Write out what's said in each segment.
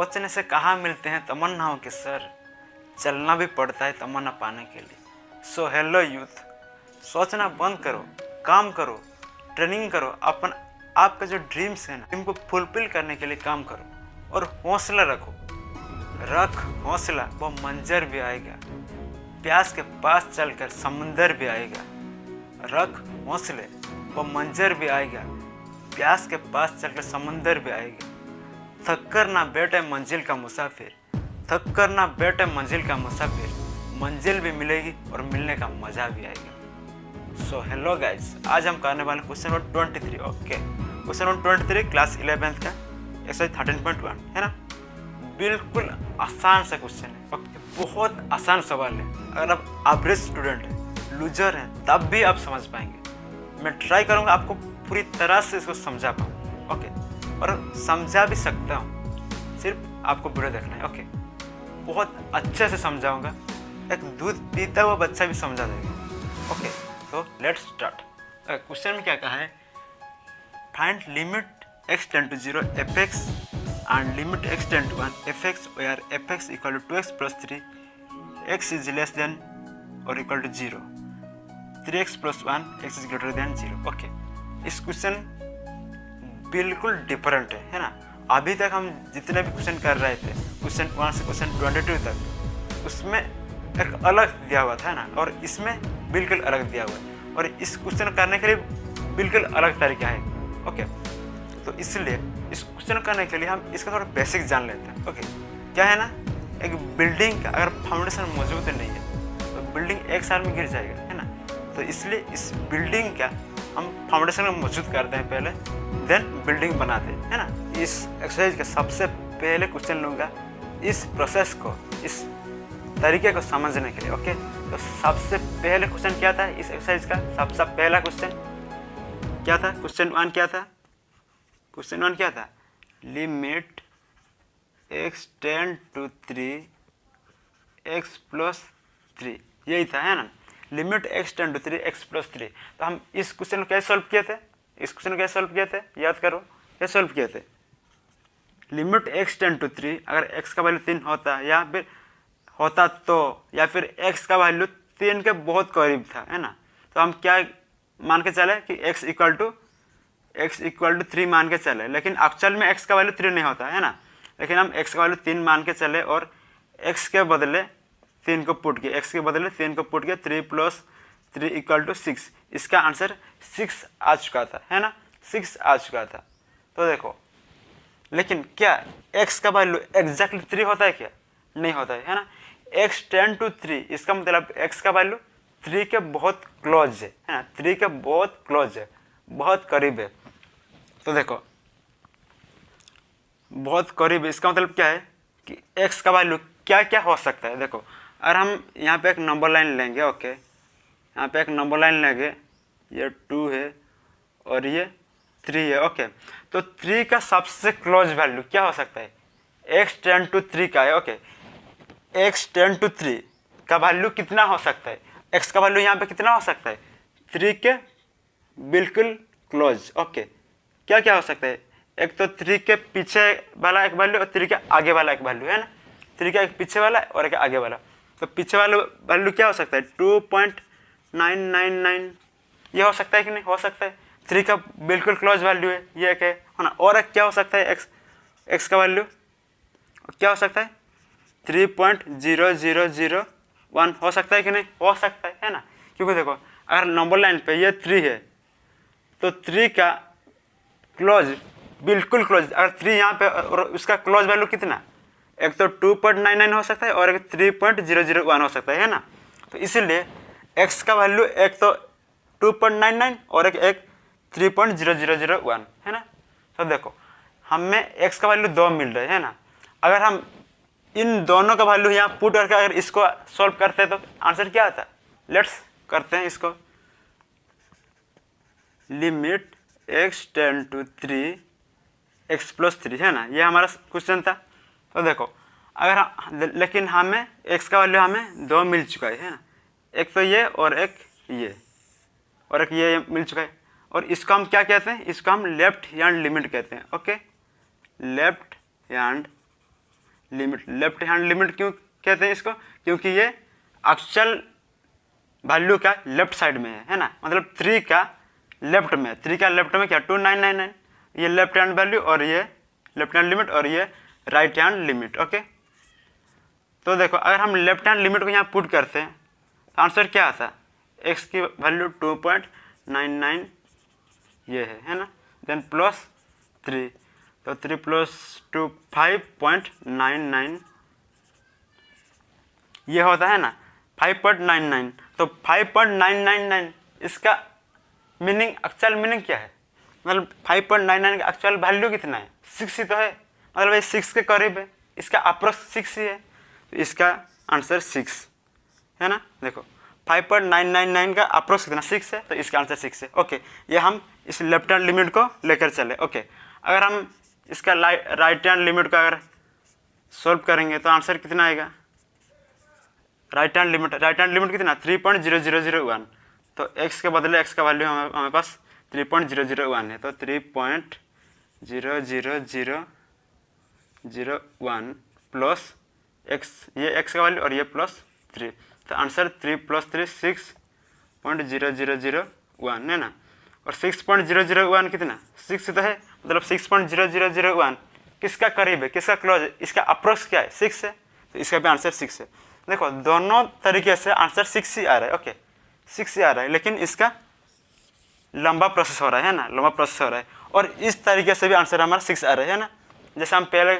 सोचने से कहाँ मिलते हैं तमन्नाओं के सर, चलना भी पड़ता है तमन्ना पाने के लिए। सो हेलो यूथ, सोचना बंद करो, काम करो, ट्रेनिंग करो, आपका जो ड्रीम्स है ना, ड्रीम को फुलफिल करने के लिए काम करो और हौसला रखो। रख हौसला, वो मंजर भी आएगा, प्यास के पास चलकर समुंदर भी आएगा। रख हौसले, वो मंजर भी आएगा, प्यास के पास चलकर समुंदर भी आएगा। थक कर ना बैठे मंजिल का मुसाफिर, थक कर ना बैठे मंजिल का मुसाफिर, मंजिल भी मिलेगी और मिलने का मजा भी आएगा। सो हेलो गाइज, आज हम करने वाले question number 23। Okay, question number 23 class 11th का एक्सरसाइज 13.1 है ना। बिल्कुल आसान सा क्वेश्चन है। ओके, बहुत आसान सवाल है। अगर आप एवरेज स्टूडेंट हैं, लूजर हैं, तब भी आप समझ पाएंगे। मैं ट्राई करूँगा आपको पूरी तरह से इसको समझा पाऊँ। ओके, और समझा भी सकता हूँ, सिर्फ आपको वीडियो देखना है। ओके, बहुत अच्छे से समझाऊंगा, एक दूध पीता हुआ बच्चा भी समझा देगा। ओके, तो लेट्स स्टार्ट। क्वेश्चन में क्या कहा है, find limit x tend to 0 fx and limit x tend to 1 fx where fx equal to 2x plus 3, x is less than or equal to 0, 3x plus 1, x is greater than 0। Okay, इस question बिल्कुल different है ना। अभी तक हम जितने भी question कर रहे थे, क्वेश्चन 1 से क्वेश्चन 22 तक, उसमें एक अलग दिया हुआ था ना, और इसमें बिल्कुल अलग दिया हुआ है, और इस क्वेश्चन करने के लिए बिल्कुल अलग तरीका है। ओके, तो इसलिए इस क्वेश्चन करने के लिए हम इसका थोड़ा बेसिक जान लेते हैं। ओके, क्या है ना, एक बिल्डिंग का अगर फाउंडेशन मौजूद नहीं है तो बिल्डिंग एक साल में गिर जाएगा, है ना। तो इसलिए इस बिल्डिंग का हम फाउंडेशन में मौजूद करते हैं पहले, देन बिल्डिंग बनाते हैं, है ना। इस एक्सरसाइज का सबसे पहले क्वेश्चन लूँगा इस प्रोसेस को, इस तरीके को समझने के लिए। ओके, तो सबसे पहले क्वेश्चन क्या था इस एक्सरसाइज का, सबसे पहला क्वेश्चन क्या था, क्वेश्चन 1 क्या था, क्वेश्चन 1 क्या था, limit x tend to 3 x plus 3, यही था, है ना। Limit x tend to 3 x plus 3। तो हम इस क्वेश्चन को कैसे सॉल्व किए थे, इस क्वेश्चन को कैसे सॉल्व किए थे, याद करो कैसे सॉल्व किए थे। लिमिट x टेंड टू 3, अगर x का वैल्यू 3 होता या फिर होता तो, या फिर x का वैल्यू 3 के बहुत करीब था, है ना, तो हम क्या मान के चले कि x इक्वल टू 3 मान के चले। लेकिन एक्चुअल में x का वैल्यू 3 नहीं होता, है ना, लेकिन हम x का वैल्यू 3 मान के चले और x के बदले 3 को पुट किए, x के बदले 3 को पुट किए, 3 प्लस 3 इक्वल टू 6। इसका आंसर 6 आ चुका था, है ना, 6 आ चुका था। तो देखो, लेकिन क्या x का वैल्यू एग्जैक्टली 3 होता है क्या, नहीं होता है ना। x टेंड टू 3, इसका मतलब x का वैल्यू 3 के बहुत क्लोज है ना, 3 के बहुत क्लोज है, बहुत करीब है। तो देखो, बहुत करीब है, इसका मतलब क्या है कि x का वैल्यू क्या क्या हो सकता है। देखो, अगर हम यहाँ पे एक नंबर लाइन लेंगे, ओके, यहाँ पे एक नंबर लाइन लेंगे, ये 2 है और ये 3 है। ओके, तो 3 का सबसे क्लोज वैल्यू क्या हो सकता है, x टेंड टू 3 का है। ओके, x टेंड टू 3 का वैल्यू कितना हो सकता है, x का वैल्यू यहाँ पे कितना हो सकता है, 3 के बिल्कुल क्लोज। ओके, क्या क्या हो सकता है, एक तो 3 के पीछे वाला एक वैल्यू और 3 के आगे वाला एक वैल्यू, है ना, 3 का एक पीछे वाला और एक आगे वाला। तो पीछे वाला वैल्यू क्या हो सकता है, 2.999, ये हो सकता है कि नहीं, हो सकता है, 3 का बिल्कुल क्लोज वैल्यू है, ये एक है ना। और एक क्या हो सकता है, x का वैल्यू क्या हो सकता है, 3.0001 हो सकता है कि नहीं, हो सकता है ना। क्योंकि देखो, अगर नंबर लाइन पे ये 3 है तो 3 का क्लोज बिल्कुल क्लोज, अगर 3 यहाँ पे और उसका क्लोज वैल्यू कितना, एक तो 2.99 हो सकता है और एक 3.001 हो सकता है ना। तो इसीलिए x का वैल्यू एक तो 2.99 और एक 3.0001 है ना। तो देखो, हमें x का वैल्यू 2 मिल रहा है ना। अगर हम इन दोनों का वैल्यू यहाँ पुट करके अगर इसको सॉल्व करते हैं तो आंसर क्या आता है, लेट्स करते हैं इसको। Limit x tend to 3 x plus 3, है ना, ये हमारा क्वेश्चन था। तो देखो, अगर लेकिन हमें x का वैल्यू हमें 2 मिल चुका है ना, एक तो ये और एक ये और एक ये मिल चुका है। और इसको हम क्या कहते हैं, इसको हम लेफ्ट हैंड लिमिट कहते हैं। Okay, left hand limit. Left hand limit क्यों कहते हैं इसको? क्योंकि ये एक्चुअल वैल्यू का लेफ्ट साइड में है ना, मतलब 3 का लेफ्ट में, 3 का लेफ्ट में क्या 2999, ये लेफ्ट हैंड वैल्यू और ये लेफ्ट हैंड लिमिट और ये राइट हैंड लिमिट। ओके, तो देखो अगर हम लेफ्ट हैंड लिमिट को यहाँ पुट करते हैं तो आंसर क्या आता है? x की वैल्यू 2.99 ये है ना, देन प्लस 3, तो 3 + 2 5.99 ये होता है ना 5.99। तो 5.999 इसका मीनिंग, एक्चुअल मीनिंग क्या है? मतलब 5.99 का एक्चुअल वैल्यू कितना है? 6 ही तो है, मतलब ये 6 के करीब है, इसका अप्रोक्स 6 ही है, तो इसका आंसर 6 है ना। देखो 5.999 का अप्रोक्स कितना 6 है, तो इसका आंसर 6 है। ओके, ये हम इस लेफ्ट हैंड लिमिट को लेकर चले। ओके, अगर हम इसका राइट हैंड लिमिट को अगर सॉल्व करेंगे तो आंसर कितना आएगा? राइट हैंड लिमिट कितना 3.0001, तो x के बदले x का वैल्यू हमारे पास 3.001 है, तो 3.00001 प्लस x, ये x का वैल्यू और ये प्लस 3, तो आंसर 3 + 3 6.0001 है ना। और 6.001 कितना 6 तो है, मतलब 6.0001 किसका करीब है, किसका क्लोज है? इसका अप्रोक्स क्या है? 6 है, तो इसका भी आंसर 6 है। देखो दोनों तरीके से आंसर 6 ही आ रहा है। ओके, 6 ही आ रहा है, लेकिन इसका लंबा प्रोसेस हो रहा है ना, लंबा प्रोसेस हो रहा है। और इस तरीके से भी आंसर हमारा 6 आ रहा है ना, जैसे हम पहले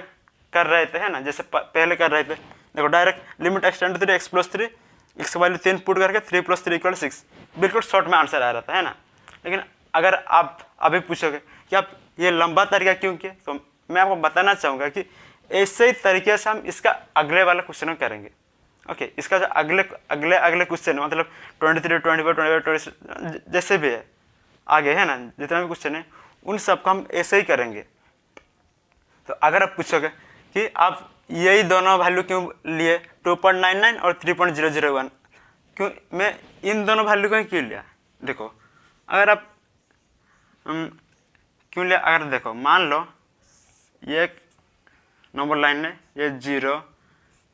कर रहे थे, है ना, जैसे पहले कर रहे थे। देखो direct limit x tend to 3 x + 3, x value 3 put करके 3 + 3 = 6, बिल्कुल शॉर्ट में आंसर आ रहा था, है ना। लेकिन अगर आप अभी पूछोगे कि आप ये लंबा तरीका क्यों किए, तो मैं आपको बताना चाहूँगा कि ऐसे ही तरीके से हम इसका अगले वाला क्वेश्चन करेंगे। ओके, इसका जो अगले क्वेश्चन है, मतलब 23, 24, 25, 26 जैसे भी है आगे, है ना, जितना भी क्वेश्चन है उन सब को हम ऐसे ही करेंगे। तो अगर आप पूछोगे कि आप यही दोनों वैल्यू क्यों लिए 2.99 और 3.001, क्यों मैं इन दोनों वैल्यू को क्यों लिया? देखो अगर आप क्यों लिया, अगर देखो मान लो ये एक नंबर लाइन है, ये 0,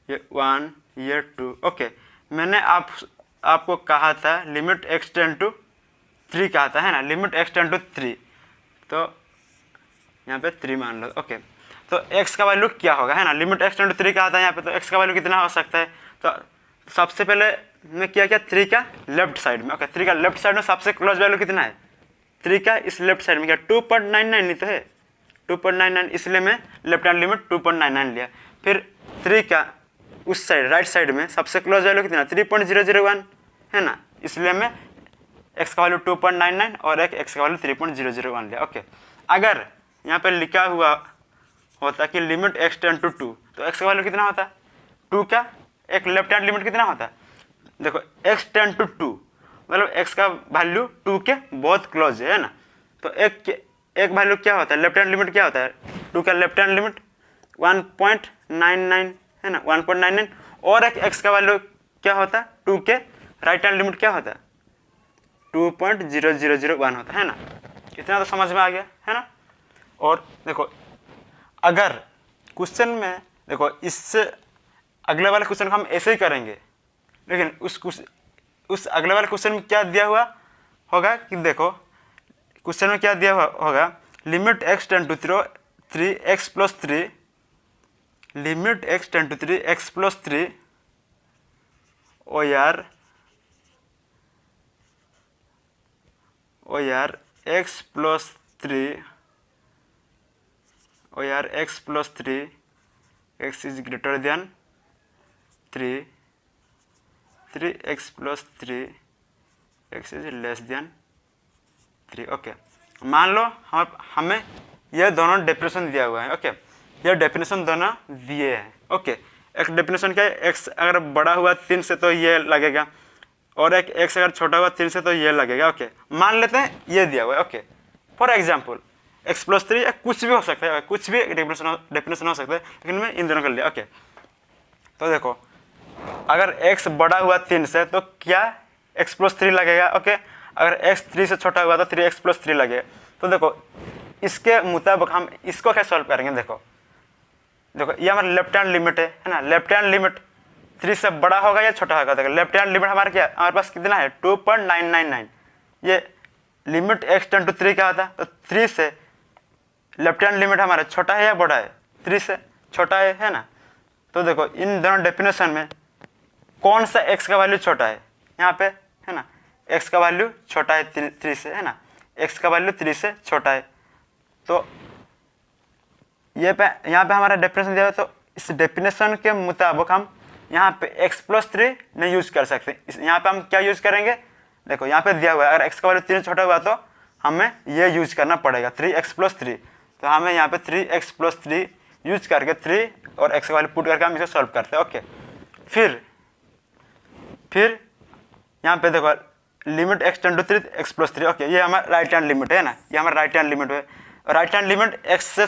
ये 1, ये 2। ओके, मैंने आपको कहा था लिमिट x टेंड टू 3 कहा था, है ना, लिमिट x टेंड टू 3, तो यहाँ पे 3 मान लो। ओके, तो x का वैल्यू क्या होगा, है ना, लिमिट x टेंड टू 3 कहा था यहाँ पे, तो x का वैल्यू कितना हो सकता है? तो सबसे पहले मैं क्या 3 का लेफ्ट साइड में। ओके, 3 का लेफ्ट साइड में सबसे क्लोज वैल्यू कितना है? 3 का इस लेफ्ट साइड में क्या 2.99 नहीं तो है, 2.99, इसलिए मैं लेफ्ट हैंड लिमिट 2.99 लिया। फिर 3 का उस साइड राइट साइड में सबसे क्लोज वैल्यू कितना 3.001 है ना, इसलिए मैं x का वैल्यू 2.99 और एक x का वैल्यू 3.001 लिया। ओके, अगर यहाँ पे लिखा हुआ होता कि लिमिट x टेंड टू 2, तो x का वैल्यू कितना होता? 2 का एक लेफ्ट हैंड लिमिट कितना होता? देखो x टेंड टू 2, मतलब x का वैल्यू 2 के बहुत क्लोज है ना, तो एक वैल्यू क्या होता है, लेफ्ट हैंड लिमिट क्या होता है? 2 का लेफ्ट हैंड लिमिट 1.99 है ना, 1.99, और एक x का वैल्यू क्या होता है? 2 के राइट हैंड लिमिट क्या होता है? 2.0001 होता है ना। इतना तो समझ में आ गया है ना। और देखो अगर क्वेश्चन में, देखो इससे अगले वाले क्वेश्चन को हम ऐसे ही करेंगे, लेकिन उस अगले वाले क्वेश्चन में क्या दिया हुआ होगा कि देखो क्वेश्चन में क्या दिया हुआ होगा, limit x tend to 3 x + 3, limit x tend to 3 x + 3 ओ यार x + 3 x is greater than 3 3x + 3 x is less than 3। Okay, मान लो हमें यह दोनों डेफिनेशन दिया हुआ है। ओके, यह डेफिनेशन दोनों दिए हैं। ओके, एक डेफिनेशन क्या है, x अगर बड़ा हुआ 3 से तो ये लगेगा, और एक x अगर छोटा हुआ 3 से तो ये लगेगा। ओके, मान लेते हैं ये दिया हुआ है। ओके, फॉर एग्जाम्पल x + 3 या कुछ भी हो सकता है, कुछ भी डेफिनेशन हो सकता है, लेकिन मैं इन दोनों कर लिया। ओके, तो देखो अगर x बड़ा हुआ 3 से तो क्या x + 3 लगेगा। ओके, अगर x 3 से छोटा हुआ तो 3x + 3 लगेगा। तो देखो इसके मुताबिक हम इसको क्या सॉल्व करेंगे, देखो देखो ये हमारा लेफ्ट हैंड लिमिट है ना, लेफ्ट हैंड लिमिट 3 से बड़ा होगा या छोटा होगा। देखो लेफ्ट हैंड लिमिट हमारा क्या, हमारे पास कितना है 2.999। ये लिमिट x टेंड टू 3 क्या होता है, तो 3 से लेफ्ट हैंड लिमिट हमारा छोटा है या बड़ा है, 3 से छोटा है ना। तो देखो इन दोनों डेफिनेशन में कौन सा x का वैल्यू छोटा है, यहाँ पे है ना x का वैल्यू छोटा है 3 से, है ना, x का वैल्यू 3 से छोटा है। तो ये पे यहाँ पे हमारा डेफिनेशन दिया है, तो इस डेफिनेशन के मुताबिक हम यहाँ पे x+3 नहीं यूज कर सकते। यहाँ पे हम क्या यूज करेंगे, देखो यहाँ पे दिया हुआ है अगर x का वैल्यू 3 छोटा हुआ तो हमें ये यूज करना पड़ेगा 3x+3। तो हमें यहाँ पे 3x+3 यूज करके 3 और x का वैल्यू पुट करके हम इसे सॉल्व करते हैं। ओके, फिर यहाँ पे देखो limit x tend to 3 x+3। Okay, ये हमारा राइट हैंड लिमिट है ना, ये हमारा राइट हैंड लिमिट है। राइट हैंड लिमिट x से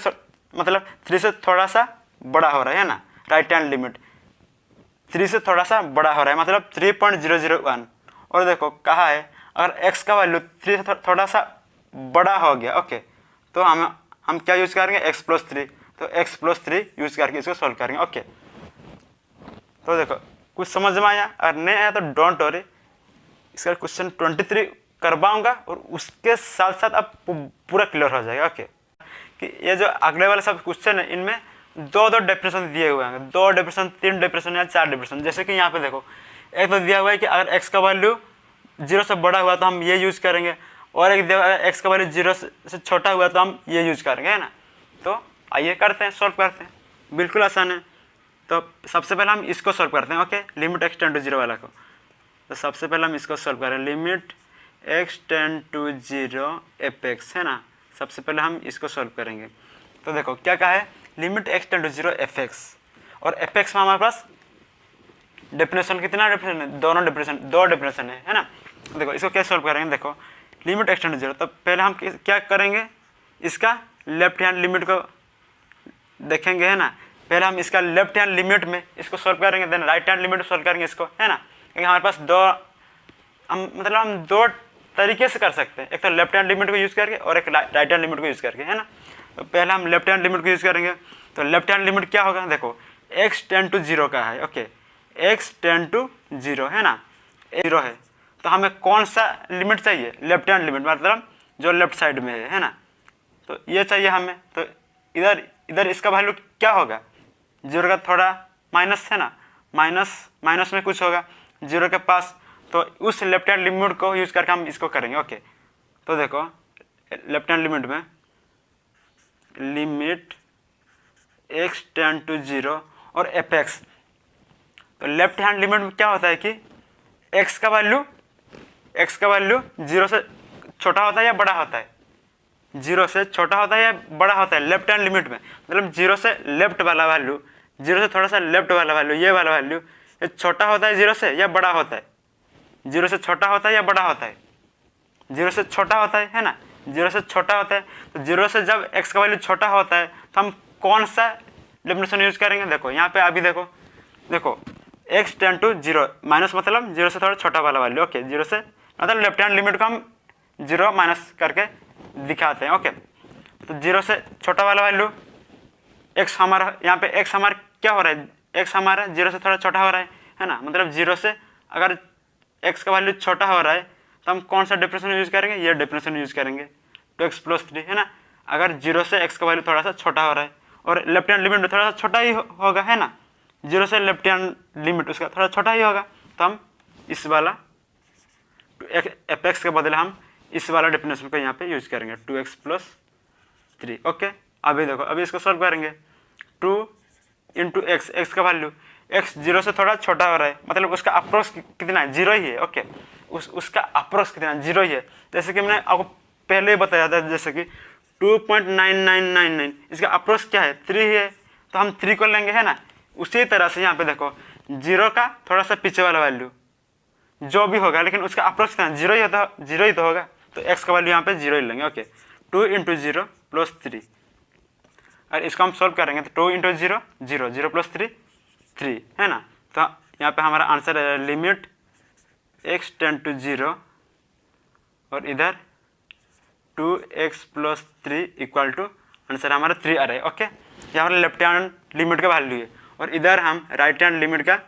मतलब 3 से थोड़ा सा बड़ा हो रहा है ना, राइट हैंड लिमिट 3 से थोड़ा सा बड़ा हो रहा है मतलब 3.001। और देखो कहा है अगर x का वैल्यू 3 से थोड़ा सा बड़ा हो गया, ओके, तो हम क्या यूज करेंगे x+3। तो x+3 यूज करके इसको सॉल्व करेंगे। ओके, तो देखो कुछ समझ में आया, अगर नहीं आया तो डोंट वरी, इसका क्वेश्चन 23 करवाऊंगा और उसके साथ साथ अब पूरा क्लियर हो जाएगा। ओके, कि ये जो अगले वाले सब क्वेश्चन है इनमें दो डेफिनेशन दिए हुए हैं, 2 डेफिनेशन 3 डेफिनेशन या 4 डेफिनेशन। जैसे कि यहाँ पे देखो एक तो दिया हुआ है कि अगर x का वैल्यू 0 से बड़ा हुआ तो हम ये यूज करेंगे, और एक दिया हुआ है x का वैल्यू 0 से छोटा हुआ तो हम ये यूज करेंगे, है ना। तो आइए करते हैं, सॉल्व करते हैं, बिल्कुल आसान है। तो सबसे पहले हम इसको सॉल्व करते हैं। Okay, limit x tend to 0 वाला को, तो सबसे पहले हम इसको सॉल्व करें, limit x tend to 0 fx, है ना। सबसे पहले हम इसको सॉल्व करेंगे। तो देखो क्या कहा है, limit x tend to 0 fx, और fx में हमारे पास डेफिनेशन कितना डेफिनेशन है, दोनों डेफिनेशन 2 डेफिनेशन है ना। देखो इसको क्या सॉल्व करेंगे, देखो लिमिट x टेंड टू 0, तो पहले हम क्या करेंगे, इसका लेफ्ट हैंड लिमिट को देखेंगे, है ना। पहले हम इसका लेफ्ट हैंड लिमिट में इसको सॉल्व करेंगे, then right hand limit solve करेंगे इसको, है ना। क्योंकि हमारे पास हम 2 तरीके से कर सकते हैं, एक तो लेफ्ट हैंड लिमिट को यूज़ करके और एक राइट हैंड लिमिट को यूज़ करके, है ना। तो पहले हम लेफ्ट हैंड लिमिट को यूज़ करेंगे। तो लेफ्ट हैंड लिमिट क्या होगा, देखो x टेंड टू 0 का है। ओके, x टेंड टू 0 है ना, 0 है, तो हमें कौन सा लिमिट चाहिए, लेफ्ट हैंड लिमिट, मतलब जो लेफ्ट साइड में है ना। तो ये चाहिए हमें। तो इधर इसका वैल्यू क्या होगा, 0 का थोड़ा माइनस, है ना, माइनस में कुछ होगा 0 के पास, तो उस लेफ्ट हैंड लिमिट को यूज करके हम इसको करेंगे। ओके, तो देखो लेफ्ट हैंड लिमिट में लिमिट x टेंड टू 0 और fx, तो लेफ्ट हैंड लिमिट में क्या होता है कि x का वैल्यू 0 से छोटा होता है या बड़ा होता है, 0 से छोटा होता है या बड़ा होता है लेफ्ट हैंड लिमिट में, मतलब 0 से लेफ्ट वाला वैल्यू, 0 से थोड़ा सा लेफ्ट वाला वैल्यू, ये वाला वैल्यू ये छोटा होता है 0 से या बड़ा होता है, 0 से छोटा होता है या बड़ा होता है, 0 से छोटा होता है ना, 0 से छोटा होता है। तो 0 से जब x का वैल्यू छोटा होता है तो हम कौन सा डेफिनेशन यूज करेंगे, देखो यहाँ पे अभी देखो x टेंड टू 0 माइनस मतलब 0 से थोड़ा छोटा वाला वैल्यू। ओके, 0 से मतलब लेफ्ट हैंड लिमिट को हम 0 माइनस करके दिखाते हैं। ओके, तो 0 से छोटा वाला वैल्यू x हमारा, यहाँ पे x हमारा क्या हो रहा है, x हमारा 0 से थोड़ा छोटा हो रहा है ना, मतलब 0 से अगर x का वैल्यू छोटा हो रहा है तो हम कौन सा डेफिनेशन यूज करेंगे, ये डेफिनेशन यूज करेंगे 2x+3, है ना। अगर 0 से x का वैल्यू थोड़ा सा छोटा हो रहा है और लेफ्ट हैंड लिमिट में थोड़ा सा छोटा ही होगा, है ना, 0 से लेफ्ट हैंड लिमिट उसका थोड़ा छोटा ही होगा, तो हम इस वाला fx के बदले हम इस वाला डेफिनेशन को यहाँ पे यूज करेंगे 2x+3। ओके, अभी देखो अभी इसको सॉल्व करेंगे, 2 इंटू x का वैल्यू x 0 से थोड़ा छोटा हो रहा है, मतलब उसका अप्रोक्स कितना है, 0 ही है। ओके, उसका अप्रोक्स कितना है, 0 ही है। जैसे कि मैंने आपको पहले ही बताया था, जैसे कि 2.9999, इसका अप्रोक्स क्या है, 3 ही है, तो हम 3 को लेंगे, है ना। उसी तरह से यहाँ पे देखो 0 का थोड़ा सा पीछे वाला वैल्यू जो भी होगा, लेकिन उसका अप्रोक्स कितना, 0 ही तो होगा, तो x का वैल्यू यहाँ पे 0 ही लेंगे। ओके, 2 इंटू 0 प्लस 3, और इसको हम सॉल्व करेंगे तो 2 इंटू 0 0 0 प्लस 3 3, है ना। तो यहाँ पे हमारा आंसर है लिमिट x टेंड टू 0 और इधर 2x+3 इक्वल टू आंसर हमारा 3 आ रहा है। ओके, ये हमारा लेफ्ट हैंड लिमिट का वैल्यू है, और इधर हम राइट हैंड लिमिट का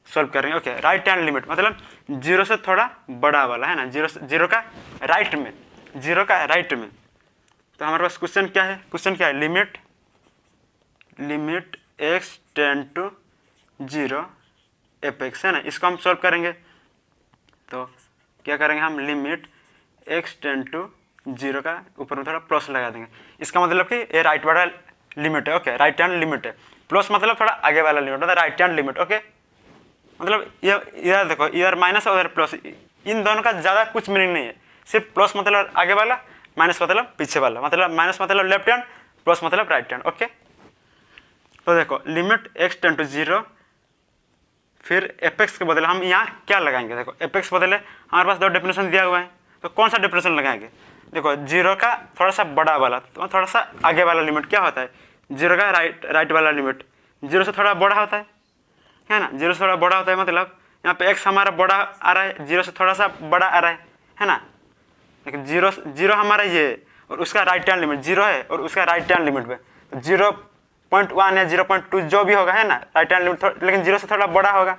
सॉल्व करेंगे। ओके, राइट हैंड लिमिट मतलब जीरो से थोड़ा बड़ा वाला है ना, जीरो का राइट में, जीरो का राइट में। तो हमारे पास क्वेश्चन क्या है, क्वेश्चन क्या है, limit x tend to 0 fx है ना, इसको हम सॉल्व करेंगे। तो क्या करेंगे हम, लिमिट x टेंड टू 0 का ऊपर में थोड़ा प्लस लगा देंगे। इसका मतलब कि ये राइट वाला लिमिट है। ओके, राइट हैंड लिमिट है, प्लस मतलब थोड़ा आगे वाला लिमिट मतलब राइट हैंड लिमिट। ओके, मतलब ये इधर देखो, इधर माइनस और इधर प्लस, इन दोनों का ज़्यादा कुछ मीनिंग नहीं है, सिर्फ प्लस मतलब आगे वाला, माइनस मतलब पीछे वाला, मतलब माइनस मतलब लेफ्ट हैंड, प्लस मतलब राइट हैंड। ओके, तो देखो लिमिट x टेंड टू 0, फिर fx के बदले हम यहाँ क्या लगाएंगे, देखो fx बदले हमारे पास दो डेफिनेशन दिया हुआ है, तो कौन सा डेफिनेशन लगाएंगे, देखो 0 का थोड़ा सा बड़ा वाला, तो थोड़ा सा आगे वाला लिमिट क्या होता है, 0 का राइट वाला लिमिट 0 से थोड़ा बड़ा होता है ना, 0 से थोड़ा बड़ा होता है, मतलब यहाँ पे x हमारा बड़ा आ रहा है, 0 से थोड़ा सा बड़ा आ रहा है ना। लेकिन 0 हमारा ये और उसका राइट हैंड लिमिट 0 है, और उसका राइट हैंड लिमिट में 0.1 या 0.2 जो भी होगा है ना, राइट हैंड लिमिट, लेकिन 0 से थोड़ा बड़ा होगा।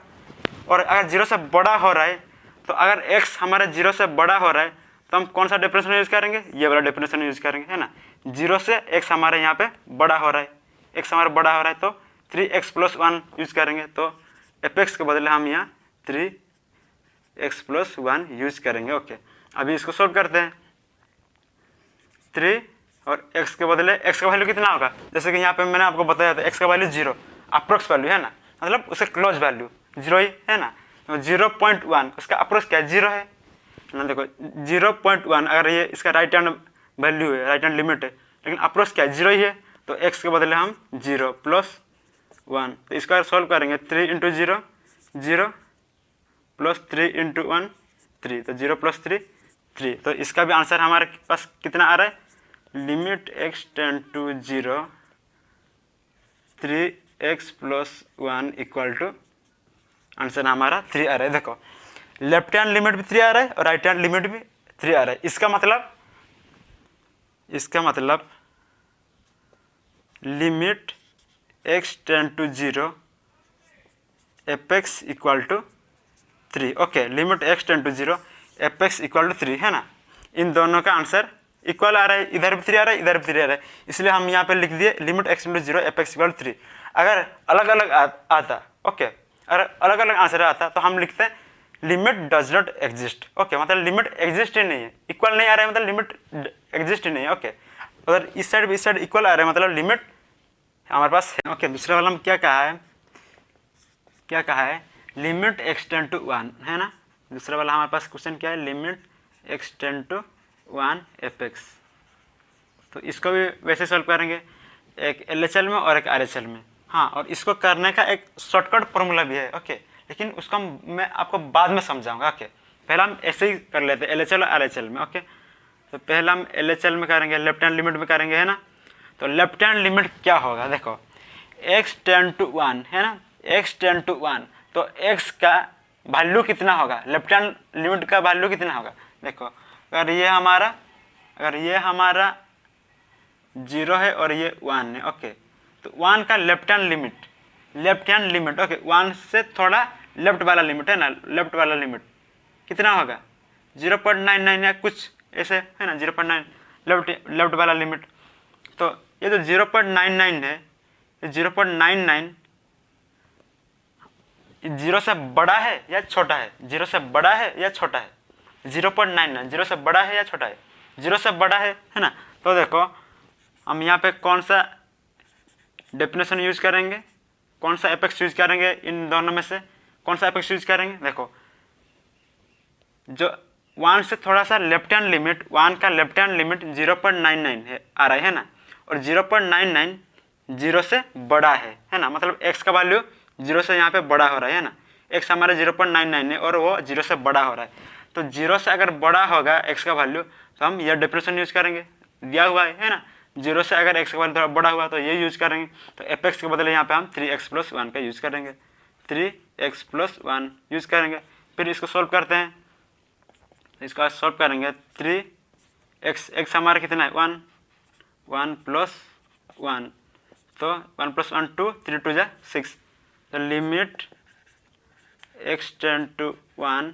और अगर 0 से बड़ा हो रहा है, तो अगर x हमारा 0 से बड़ा हो रहा है, तो हम कौन सा डेफिनेशन यूज़ करेंगे, ये वाला डेफिनेशन यूज़ करेंगे, है ना। 0 से x हमारे यहाँ पे बड़ा हो रहा है, x हमारा बड़ा हो रहा है, तो 3x + 1 यूज़ करेंगे। तो fx के बदले हम यहाँ 3x + 1 यूज़ करेंगे। ओके, अभी इसको सोल्व करते हैं। 3 और x के बदले x का वैल्यू कितना होगा, जैसे कि यहाँ पे मैंने आपको बताया था x का वैल्यू 0, अप्रोक्स वैल्यू है ना, मतलब उसका क्लोज वैल्यू 0 ही है ना। तो 0.1 उसका अप्रोक्स क्या है, 0 है ना। देखो 0.1 अगर ये इसका राइट हैंड वैल्यू है, राइट हैंड लिमिट है, लेकिन अप्रोक्स क्या है, 0 ही है, तो x के बदले हम 0 + 1, तो इसका सॉल्व करेंगे 3 × 0 0 + 3 × 1 3, तो 0 + 3 3। तो इसका भी आंसर हमारे पास कितना आ रहा है, limit x tend to 0 3x + 1 = answer हमारा 3 आ रहा है। देखो लेफ्ट हैंड लिमिट भी 3 आ रहा है और राइट हैंड लिमिट भी 3 आ रहा है। इसका मतलब limit x tend to 0 fx = 3। Okay, limit x tend to 0 fx = 3 है ना। इन दोनों का आंसर इक्वल आ रहा है, इधर भी 3 आ रहा है, इधर भी 3 आ रहा है, इसलिए हम यहाँ पे लिख दिए limit x tend to 0 fx = 3। अगर अलग अलग आता, ओके, अगर अलग अलग आंसर आता तो हम लिखते हैं limit does not exist. Okay, मतलब लिमिट एग्जिस्ट ही नहीं है, इक्वल नहीं आ रहा है, मतलब लिमिट एग्जिस्ट ही नहीं है। ओके, अगर इस साइड भी इस साइड इक्वल आ रहा है, मतलब लिमिट हमारे पास है। ओके, दूसरा वाला हम क्या कहा है, लिमिट x टेंड टू 1 है ना। दूसरा वाला हमारे पास क्वेश्चन क्या है, limit x tend to 1 fx। तो इसको भी वैसे सॉल्व करेंगे, एक LHL में और एक RHL में। हाँ, और इसको करने का एक शॉर्टकट फॉर्मूला भी है। ओके, लेकिन उसका मैं आपको बाद में समझाऊंगा। ओके, पहला हम ऐसे ही कर लेते हैं LHL और RHL में। ओके, तो पहला हम LHL में करेंगे, लेफ्ट हैंड लिमिट में करेंगे, है ना। तो लेफ्ट हैंड लिमिट क्या होगा, देखो x टेंड टू 1 है ना, x टेंड टू 1, तो x का वैल्यू कितना होगा, लेफ्ट हैंड लिमिट का वैल्यू कितना होगा। देखो अगर ये हमारा 0 है और ये 1 है, ओके, तो 1 का लेफ्ट हैंड लिमिट, ओके, 1 से थोड़ा लेफ्ट वाला लिमिट है ना, लेफ्ट वाला लिमिट कितना होगा 0.99 या कुछ ऐसे है ना, 0.9 लेफ्ट वाला लिमिट। तो ये जो 0.99 है, ये 0.99 0 से बड़ा है या छोटा है, 0 से बड़ा है या छोटा है, 0.99 0 से बड़ा है या छोटा है, 0 से बड़ा है ना। तो देखो हम यहाँ पे कौन सा डेफिनेशन यूज करेंगे, कौन सा एपेक्स यूज करेंगे, इन दोनों में से कौन सा एपेक्स यूज करेंगे। देखो जो 1 से थोड़ा सा लेफ्ट हैंड लिमिट, 1 का लेफ्ट हैंड लिमिट 0.99 है आ रहा है ना, और 0.99 0 से बड़ा है ना, मतलब x का वैल्यू 0 से यहाँ पे बड़ा हो रहा है ना, x हमारे 0.99 है और वो 0 से बड़ा हो रहा है। तो 0 से अगर बड़ा होगा x का वैल्यू, तो हम यह डेफिनेशन यूज करेंगे, दिया हुआ है ना। 0 से अगर x का वैल्यू थोड़ा बड़ा हुआ तो ये यूज करेंगे। तो fx के बदले यहाँ पे हम 3x + 1 का यूज करेंगे, 3x + 1 यूज करेंगे। फिर इसको सोल्व करते हैं, इसका सॉल्व करेंगे 3x, x हमारा कितना है 1 + 1, तो 1 + 1 2, 3 2 जा 6, तो limit x tend to 1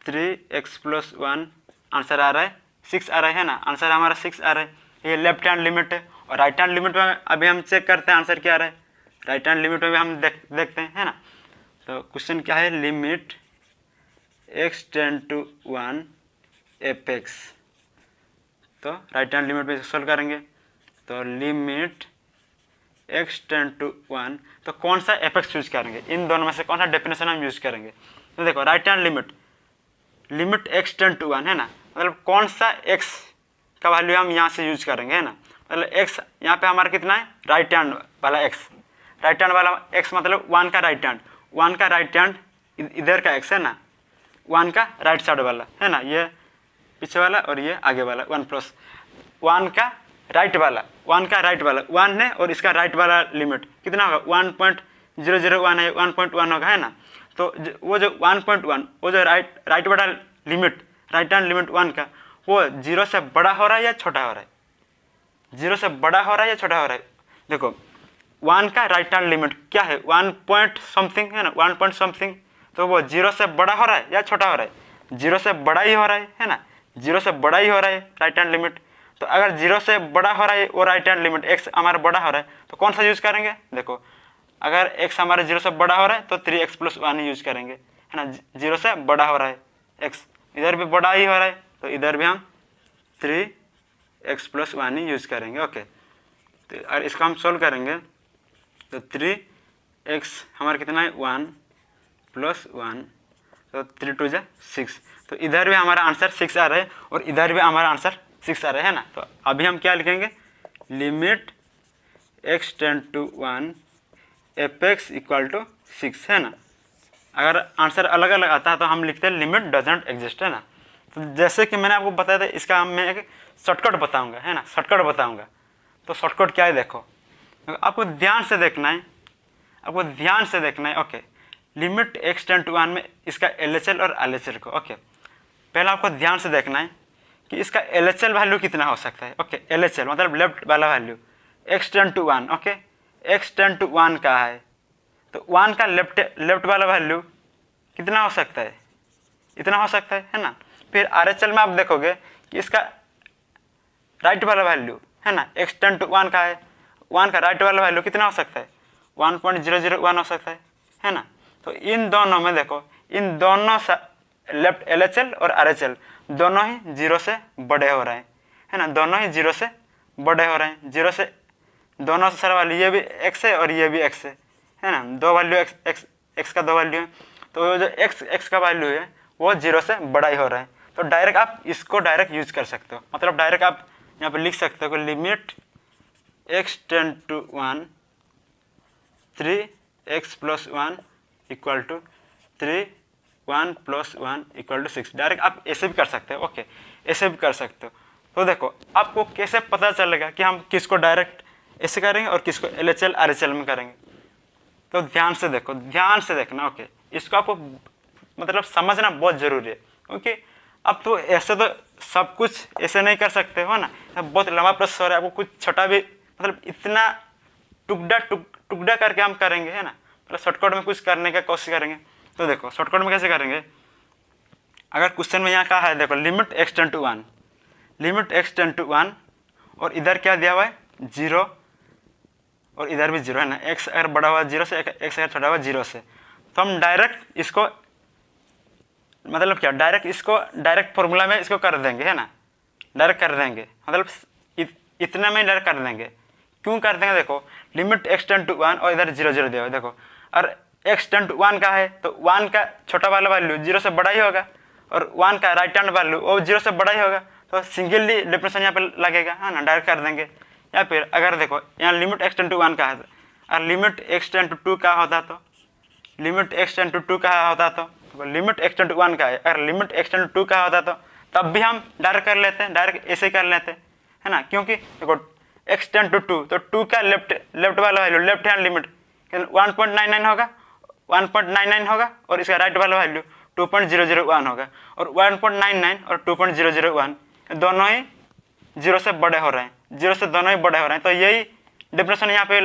3x + 1 answer आ रहा है 6 आ रहा है ना, आंसर हमारा 6 आ रहा है। ये लेफ्ट हैंड लिमिट है। और राइट हैंड लिमिट में अभी हम चेक करते हैं आंसर क्या आ रहा है। राइट हैंड लिमिट में भी हम देखते हैं, है ना। तो क्वेश्चन क्या है, limit x tend to 1 f(x), तो राइट हैंड लिमिट पे सोल्व करेंगे। तो लिमिट x टेंड टू 1, तो कौन सा f(x) यूज करेंगे, इन दोनों में से कौन सा डेफिनेशन हम यूज करेंगे। तो देखो right hand limit x tend to 1 है ना, मतलब कौन सा x का वैल्यू हम यहाँ से यूज करेंगे, है ना। मतलब x यहाँ पे हमारा कितना है, राइट हैंड वाला x, राइट हैंड वाला x मतलब 1 का राइट हैंड, 1 का राइट हैंड इधर का x है ना, 1 का राइट साइड वाला है ना, ये पीछे वाला और ये आगे वाला 1 प्लस 1 का राइट वाला, 1 का राइट वाला 1 है और इसका राइट वाला लिमिट कितना होगा 1.001 है, 1.1 होगा, है ना। तो वो जो 1.1 वो जो राइट वाला लिमिट, राइट हैंड लिमिट 1 का, वो 0 से बड़ा हो रहा है या छोटा हो रहा है, 0 से बड़ा हो रहा है या छोटा हो रहा है। देखो 1 का राइट हैंड लिमिट क्या है 1 पॉइंट समथिंग है ना, 1 पॉइंट समथिंग, तो वो 0 से बड़ा हो रहा है या छोटा हो रहा है, 0 से बड़ा ही हो रहा है ना, 0 से बड़ा ही हो रहा है राइट हैंड लिमिट। तो अगर 0 से बड़ा हो रहा है वो राइट हैंड लिमिट x हमारा बड़ा हो रहा है, तो कौन सा यूज करेंगे। देखो अगर x हमारे 0 से बड़ा हो रहा है तो 3x + 1 ही यूज करेंगे, है ना। 0 से बड़ा हो रहा है x, इधर भी बड़ा ही हो रहा है तो इधर भी हम 3x + 1 ही यूज करेंगे। ओके, तो और इसका हम सोल्व करेंगे तो 3x हमारा कितना है 1 + 1, तो 3 2 जा 6, तो इधर भी हमारा आंसर 6 आ रहा है और इधर भी हमारा आंसर 6 आ रहा है ना। तो अभी हम क्या लिखेंगे, limit x tend to 1 f(x) = 6, है ना। अगर आंसर अलग अलग आता है तो हम लिखते हैं लिमिट डजंट एग्जिस्ट, है ना। तो जैसे कि मैंने आपको बताया था, इसका मैं एक शॉर्टकट बताऊंगा, है ना, शॉर्टकट बताऊंगा। तो शॉर्टकट क्या है, देखो आपको ध्यान से देखना है, आपको ध्यान से देखना है। Okay, limit x tend to 1 में इसका LHL और RHL को, ओके पहले आपको ध्यान से देखना है कि इसका LHL वैल्यू कितना हो सकता है। ओके, LHL मतलब लेफ्ट वाला value x tend to 1, okay x tend to 1 का है, तो 1 का लेफ्ट वाला वैल्यू कितना हो सकता है, इतना हो सकता है ना। फिर RHL में आप देखोगे कि इसका राइट वाला वैल्यू है ना, x टेंड टू 1 का है, 1 का राइट वाला वैल्यू कितना हो सकता है 1.001 हो सकता है ना। तो इन दोनों में देखो, इन दोनों लेफ्ट LHL और RHL दोनों ही 0 से बड़े हो रहे हैं, है ना, दोनों ही 0 से बड़े हो रहे हैं, 0 से दोनों से सारा वैल्यू, ये भी x है और ये भी x है ना, दो वैल्यू x का दो वैल्यू है, तो वो जो x का वैल्यू है वो 0 से बड़ा ही हो रहा है। तो डायरेक्ट आप इसको डायरेक्ट यूज कर सकते हो, मतलब डायरेक्ट आप यहाँ पे लिख सकते हो कि limit x tend to 1 3x + 1 = 3 1 + 1 = 6, direct आप ऐसे भी कर सकते हो। ओके, ऐसे भी कर सकते हो। तो देखो आपको कैसे पता चलेगा कि हम किसको डायरेक्ट ऐसे करेंगे और किसको LHL RHL में करेंगे। तो ध्यान से देखो, ध्यान से देखना। ओके, इसको आपको मतलब समझना बहुत ज़रूरी है, क्योंकि अब तो ऐसे तो सब कुछ ऐसे नहीं कर सकते हो ना, बहुत लंबा प्रोसेस हो रहा है, आपको कुछ छोटा भी मतलब इतना टुकड़ा करके हम करेंगे, है ना, मतलब शॉर्टकट में कुछ करने का कोशिश करेंगे। तो देखो शॉर्टकट में कैसे करेंगे, अगर क्वेश्चन में यहाँ कहा है, देखो limit x tend to 1, limit x tend to 1 और इधर क्या दिया हुआ है 0 और इधर भी 0 है ना, x अगर बड़ा हुआ 0 से, x अगर छोटा हुआ 0 से, तो हम डायरेक्ट इसको मतलब क्या डायरेक्ट फॉर्मूला में इसको कर देंगे, है ना, डायरेक्ट कर देंगे, मतलब इतने में डायरेक्ट कर देंगे। क्यों कर देंगे, देखो लिमिट x टेंड टू 1 और इधर 0 0 दिया हुआ है, देखो और x टेंड टू 1 का है तो 1 का छोटा वाला वैल्यू 0 से बड़ा ही होगा और 1 का राइट हैंड वैल्यू वो 0 से बड़ा ही होगा, तो सिंगली डेफिनेशन यहाँ पे लगेगा, है ना, डायरेक्ट कर देंगे। या फिर अगर देखो यहाँ लिमिट x टेंड टू 1 का है और लिमिट x टेंड टू 2 का होता, तो लिमिट x टेंड टू 2 का होता, तो लिमिट x टेंड टू 1 का है, अगर लिमिट x टेंड टू 2 का होता तो तब भी हम डायरेक्ट कर लेते हैं, डायरेक्ट ऐसे कर लेते हैं, है ना, क्योंकि देखो x टेंड टू 2, तो 2 का लेफ्ट वाला वैल्यू लेफ्ट हैंड लिमिट 1.99 होगा, 1.99 होगा और इसका राइट वाला वैल्यू 2.001 होगा, और 1.99 और 2.001 दोनों ही 0 से बड़े हो रहे हैं, जीरो से दोनों ही बड़े हो रहे हैं, तो यही डेफिनेशन यहाँ पे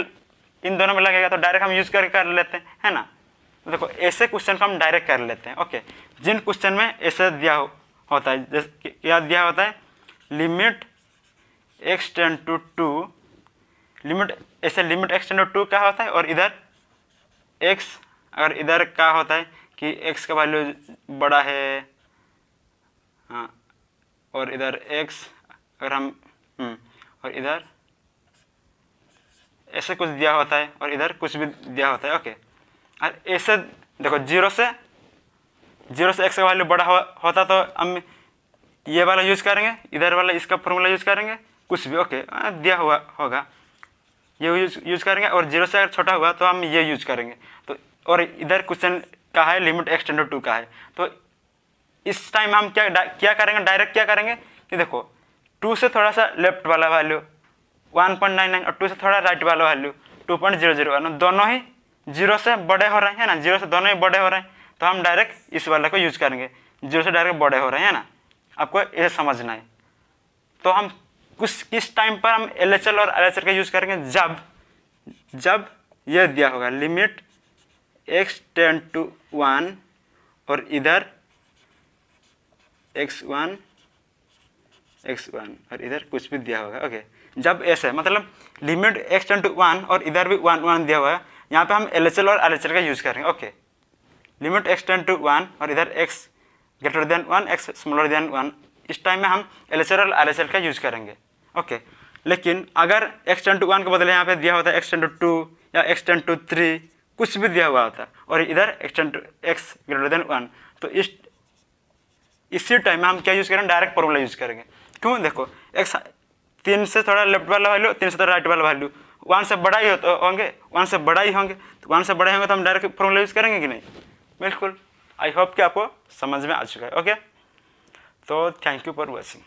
इन दोनों में लगेगा, तो डायरेक्ट हम यूज करके कर लेते हैं, है ना। तो देखो ऐसे क्वेश्चन को हम डायरेक्ट कर लेते हैं। ओके, जिन क्वेश्चन में ऐसे दिया होता है, जैसे क्या दिया होता है, limit x tend to 2, limit ऐसे लिमिट x टेंड टू 2 क्या होता है, और इधर x, अगर इधर क्या होता है कि x का वैल्यू बड़ा है, हाँ, और इधर x अगर हम और इधर ऐसे कुछ दिया होता है और इधर कुछ भी दिया होता है। ओके, और ऐसे देखो जीरो से x का वैल्यू बड़ा होता तो हम ये वाला यूज करेंगे, इधर वाला इसका फॉर्मूला यूज करेंगे, कुछ भी। ओके, दिया हुआ होगा ये यूज करेंगे, और जीरो से अगर छोटा हुआ तो हम ये यूज करेंगे। तो और इधर क्वेश्चन का है लिमिट x टेंड टू 2 का है, तो इस टाइम हम क्या करेंगे, डायरेक्ट क्या करेंगे कि देखो 2 से थोड़ा सा लेफ्ट वाला वैल्यू 1.99 और 2 से थोड़ा राइट वाला वैल्यू 2.001, दोनों ही जीरो से बड़े हो रहे हैं ना, जीरो से दोनों ही बड़े हो रहे हैं, तो हम डायरेक्ट इस वाले को यूज करेंगे, जीरो से डायरेक्ट बड़े हो रहे हैं ना, आपको ये समझना है। तो हम किस टाइम पर हम LHL और LHL का यूज करेंगे, जब यह दिया होगा लिमिट x टेंड टू 1 और इधर x1 और इधर कुछ भी दिया होगा। ओके, जब ऐसे मतलब लिमिट x टेंड टू 1 और इधर भी 1 दिया हुआ है, यहाँ पे हम LHL और LHL का यूज करेंगे। Okay, limit x tend to 1 और इधर x greater than 1 x smaller than 1, इस टाइम में हम LHL और LHL का यूज करेंगे। ओके, लेकिन अगर x टेंड टू 1 के बदले यहाँ पे दिया होता है x टेंड टू 2 या x टेंड टू 3, कुछ भी दिया हुआ होता है, और इधर x ग्रेटर देन 1, तो इसी टाइम में हम क्या यूज करेंगे, डायरेक्ट फॉर्मूला यूज करेंगे। क्यों, देखो x 3 से थोड़ा लेफ्ट वाला वैल्यू, 3 से थोड़ा राइट वाला वैल्यू 1 से बड़ा ही होंगे, 1 से बड़ा ही होंगे, तो 1 से बड़े होंगे तो हम डायरेक्ट फॉर्मूला यूज करेंगे कि नहीं। बिल्कुल, आई होप कि आपको समझ में आ चुका है। ओके, तो थैंक यू फॉर वॉचिंग।